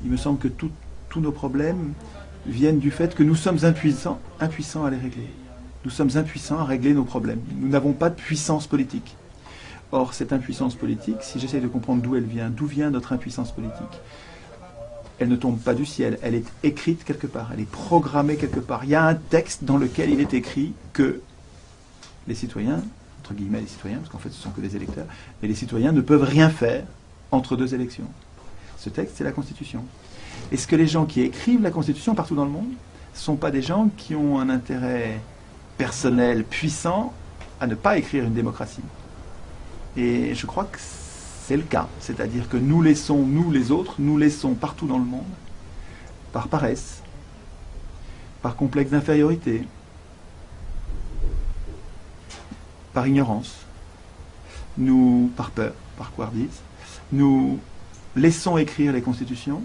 Il me semble que tous nos problèmes viennent du fait que nous sommes impuissants à les régler. Nous sommes impuissants à régler nos problèmes. Nous n'avons pas de puissance politique. Or, cette impuissance politique, si j'essaie de comprendre d'où vient notre impuissance politique, elle ne tombe pas du ciel, elle est écrite quelque part, elle est programmée quelque part. Il y a un texte dans lequel il est écrit que les citoyens, entre guillemets les citoyens, parce qu'en fait ce ne sont que des électeurs, mais les citoyens ne peuvent rien faire entre deux élections. Ce texte, c'est la Constitution. Est-ce que les gens qui écrivent la Constitution partout dans le monde ne sont pas des gens qui ont un intérêt personnel puissant à ne pas écrire une démocratie? Et je crois que c'est le cas. C'est-à-dire que nous les autres, nous laissons partout dans le monde, par paresse, par complexe d'infériorité, par ignorance, par peur, par couardise, nous laissons écrire les constitutions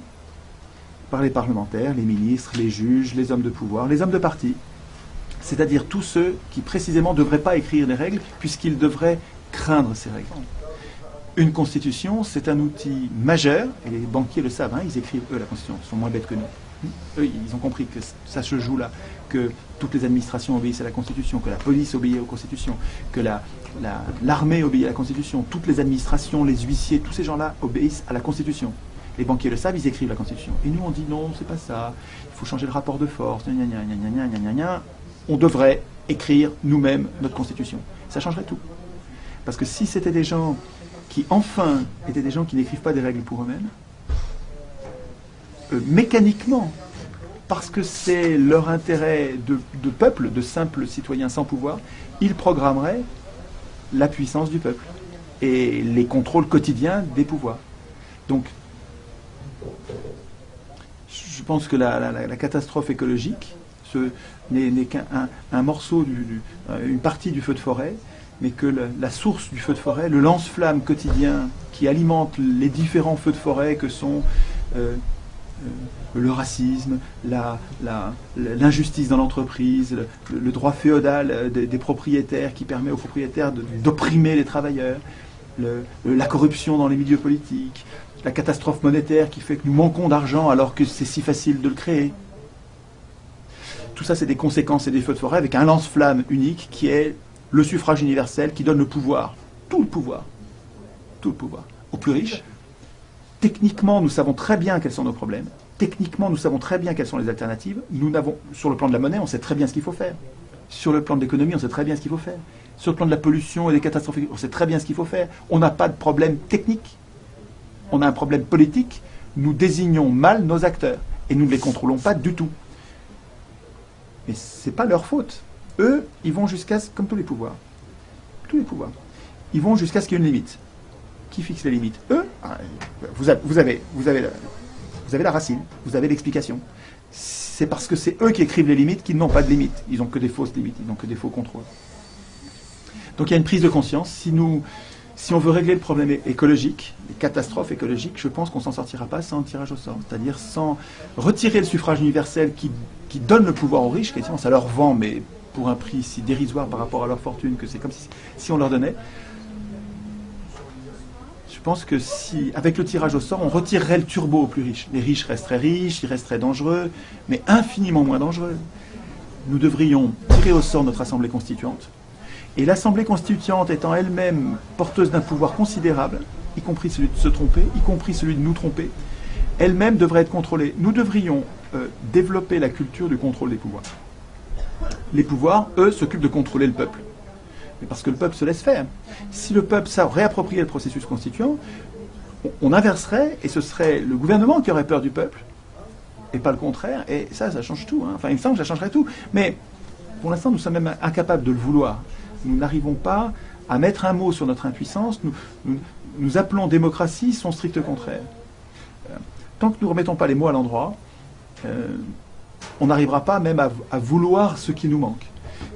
par les parlementaires, les ministres, les juges, les hommes de pouvoir, les hommes de parti, c'est-à-dire tous ceux qui précisément ne devraient pas écrire les règles puisqu'ils devraient craindre ces règles. Une constitution, c'est un outil majeur, et les banquiers le savent, ils écrivent eux la constitution, ils sont moins bêtes que nous. Eux, ils ont compris que ça se joue là, que toutes les administrations obéissent à la Constitution, que la police obéit aux constitutions, que l'armée obéit à la Constitution, toutes les administrations, les huissiers, tous ces gens-là obéissent à la Constitution. Les banquiers le savent, ils écrivent la Constitution. Et nous, on dit non, c'est pas ça, il faut changer le rapport de force, gna gna gna gna gna gna gna. On devrait écrire nous-mêmes notre Constitution. Ça changerait tout. Parce que si c'était des gens qui, enfin, étaient des gens qui n'écrivent pas des règles pour eux-mêmes, mécaniquement, parce que c'est leur intérêt de peuple, de simples citoyens sans pouvoir, ils programmeraient la puissance du peuple et les contrôles quotidiens des pouvoirs. Donc, je pense que la catastrophe écologique n'est qu'un morceau, une partie du feu de forêt, mais que la source du feu de forêt, le lance-flamme quotidien qui alimente les différents feux de forêt que sont le racisme, l'injustice dans l'entreprise, le droit féodal des propriétaires qui permet aux propriétaires d'opprimer les travailleurs, la corruption dans les milieux politiques, la catastrophe monétaire qui fait que nous manquons d'argent alors que c'est si facile de le créer. Tout ça, c'est des conséquences et des feux de forêt avec un lance-flamme unique qui est le suffrage universel qui donne le pouvoir, tout le pouvoir, aux plus riches. Techniquement, nous savons très bien quels sont nos problèmes. Techniquement, nous savons très bien quelles sont les alternatives. Sur le plan de la monnaie, on sait très bien ce qu'il faut faire. Sur le plan de l'économie, on sait très bien ce qu'il faut faire. Sur le plan de la pollution et des catastrophes, on sait très bien ce qu'il faut faire. On n'a pas de problème technique. On a un problème politique. Nous désignons mal nos acteurs et nous ne les contrôlons pas du tout. Mais ce n'est pas leur faute. Eux, ils vont comme tous les pouvoirs. Tous les pouvoirs. Ils vont jusqu'à ce qu'il y ait une limite. Qui fixe les limites? Eux, vous avez la racine, vous avez l'explication. C'est parce que c'est eux qui écrivent les limites qu'ils n'ont pas de limites. Ils n'ont que des fausses limites, ils n'ont que des faux contrôles. Donc il y a une prise de conscience. Si on veut régler le problème écologique, les catastrophes écologiques, je pense qu'on ne s'en sortira pas sans tirage au sort. C'est-à-dire sans retirer le suffrage universel qui donne le pouvoir aux riches, quasiment ça leur vend, mais pour un prix si dérisoire par rapport à leur fortune que c'est comme si on leur donnait. Je pense que si, avec le tirage au sort, on retirerait le turbo aux plus riches. Les riches resteraient riches, ils resteraient dangereux, mais infiniment moins dangereux. Nous devrions tirer au sort notre Assemblée constituante. Et l'Assemblée constituante étant elle-même porteuse d'un pouvoir considérable, y compris celui de se tromper, y compris celui de nous tromper, elle-même devrait être contrôlée. Nous devrions développer la culture du contrôle des pouvoirs. Les pouvoirs, eux, s'occupent de contrôler le peuple. Mais parce que le peuple se laisse faire. Si le peuple savait réapproprier le processus constituant, on inverserait, et ce serait le gouvernement qui aurait peur du peuple, et pas le contraire, et ça change tout. Enfin, il me semble que ça changerait tout. Mais pour l'instant, nous sommes même incapables de le vouloir. Nous n'arrivons pas à mettre un mot sur notre impuissance. Nous appelons démocratie son strict contraire. Tant que nous ne remettons pas les mots à l'endroit, on n'arrivera pas même à vouloir ce qui nous manque.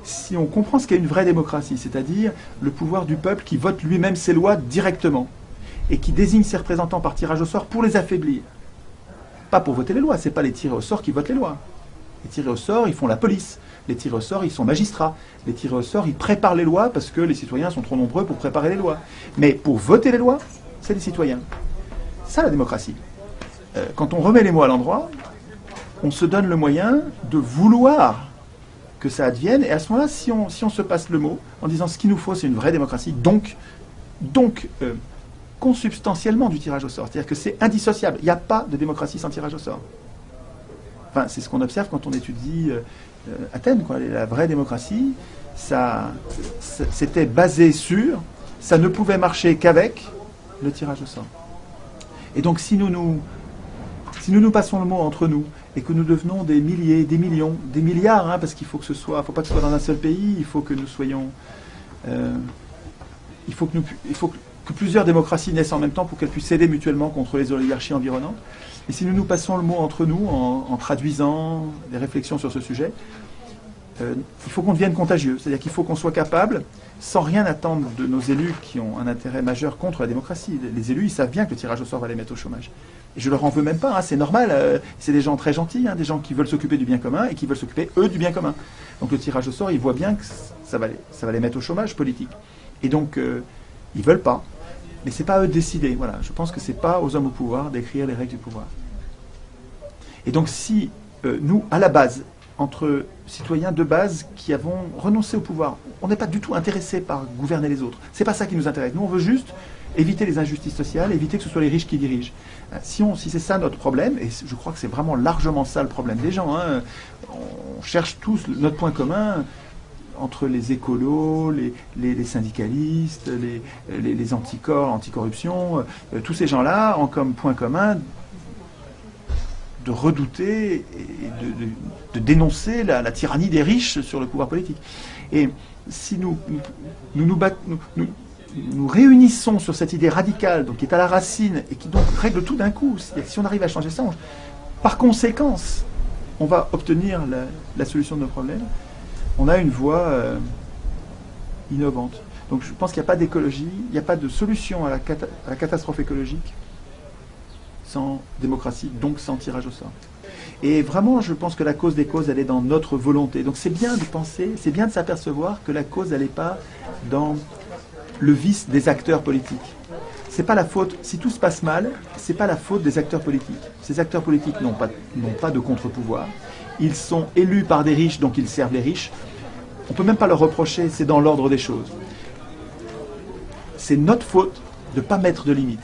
Si on comprend ce qu'est une vraie démocratie, c'est-à-dire le pouvoir du peuple qui vote lui-même ses lois directement et qui désigne ses représentants par tirage au sort pour les affaiblir. Pas pour voter les lois, ce n'est pas les tirés au sort qui votent les lois. Les tirés au sort, ils font la police. Les tirés au sort, ils sont magistrats. Les tirés au sort, ils préparent les lois parce que les citoyens sont trop nombreux pour préparer les lois. Mais pour voter les lois, c'est les citoyens. Ça, la démocratie. quand on remet les mots à l'endroit, on se donne le moyen de vouloir que ça advienne. Et à ce moment-là, si on se passe le mot en disant ce qu'il nous faut, c'est une vraie démocratie, donc consubstantiellement du tirage au sort. C'est-à-dire que c'est indissociable. Il n'y a pas de démocratie sans tirage au sort. Enfin, c'est ce qu'on observe quand on étudie Athènes, quoi. La vraie démocratie, c'était basé sur, ça ne pouvait marcher qu'avec le tirage au sort. Et donc, si nous nous passons le mot entre nous et que nous devenons des milliers, des millions, des milliards, hein, parce qu'il faut que ce soit, faut pas que ce soit dans un seul pays, il faut que nous soyons, il faut que plusieurs démocraties naissent en même temps pour qu'elles puissent s'aider mutuellement contre les oligarchies environnantes. Et si nous nous passons le mot entre nous en traduisant des réflexions sur ce sujet, il faut qu'on devienne contagieux. C'est-à-dire qu'il faut qu'on soit capable, sans rien attendre de nos élus qui ont un intérêt majeur contre la démocratie. Les élus, ils savent bien que le tirage au sort va les mettre au chômage. Et je leur en veux même pas, hein, c'est normal. C'est des gens très gentils, hein, des gens qui veulent s'occuper du bien commun et qui veulent s'occuper, eux, du bien commun. Donc le tirage au sort, ils voient bien que ça va les mettre au chômage politique. Et donc, ils veulent pas. Mais c'est pas à eux de décider. Voilà. Je pense que c'est pas aux hommes au pouvoir d'écrire les règles du pouvoir. Et donc si nous, à la base, entre citoyens de base qui avons renoncé au pouvoir, on n'est pas du tout intéressé par gouverner les autres. C'est pas ça qui nous intéresse. Nous, on veut juste éviter les injustices sociales, éviter que ce soit les riches qui dirigent. Si c'est ça notre problème, et je crois que c'est vraiment largement ça le problème des gens, hein, on cherche tous notre point commun entre les écolos, les syndicalistes, les anticorps, anticorruption, tous ces gens-là ont comme point commun de redouter et de dénoncer la tyrannie des riches sur le pouvoir politique. Et si nous réunissons sur cette idée radicale, donc qui est à la racine et qui donc règle tout d'un coup, si on arrive à changer ça, par conséquence, on va obtenir la solution de nos problèmes. On a une voie innovante. Donc je pense qu'il n'y a pas d'écologie, il n'y a pas de solution à la catastrophe écologique sans démocratie, donc sans tirage au sort. Et vraiment, je pense que la cause des causes, elle est dans notre volonté. Donc c'est bien de penser, c'est bien de s'apercevoir que la cause, elle n'est pas dans le vice des acteurs politiques. C'est pas la faute, si tout se passe mal, c'est pas la faute des acteurs politiques. Ces acteurs politiques n'ont pas de contre-pouvoir. Ils sont élus par des riches, donc ils servent les riches. On ne peut même pas leur reprocher, c'est dans l'ordre des choses. C'est notre faute de ne pas mettre de limites.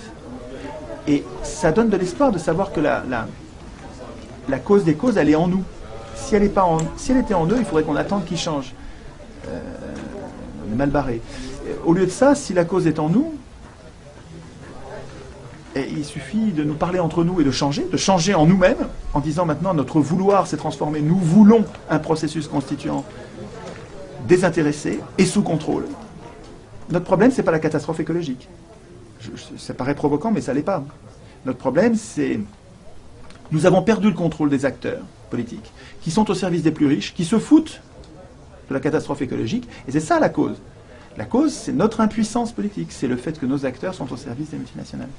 Et ça donne de l'espoir de savoir que la cause des causes, elle est en nous. Si elle était en eux, il faudrait qu'on attende qu'ils changent. On est mal barré. Au lieu de ça, si la cause est en nous, il suffit de nous parler entre nous et de changer en nous-mêmes, en disant maintenant notre vouloir s'est transformé. Nous voulons un processus constituant désintéressé et sous contrôle. Notre problème, ce n'est pas la catastrophe écologique. Ça paraît provoquant, mais ça ne l'est pas. Notre problème, c'est nous avons perdu le contrôle des acteurs politiques, qui sont au service des plus riches, qui se foutent de la catastrophe écologique, et c'est ça la cause. La cause, c'est notre impuissance politique, c'est le fait que nos acteurs sont au service des multinationales.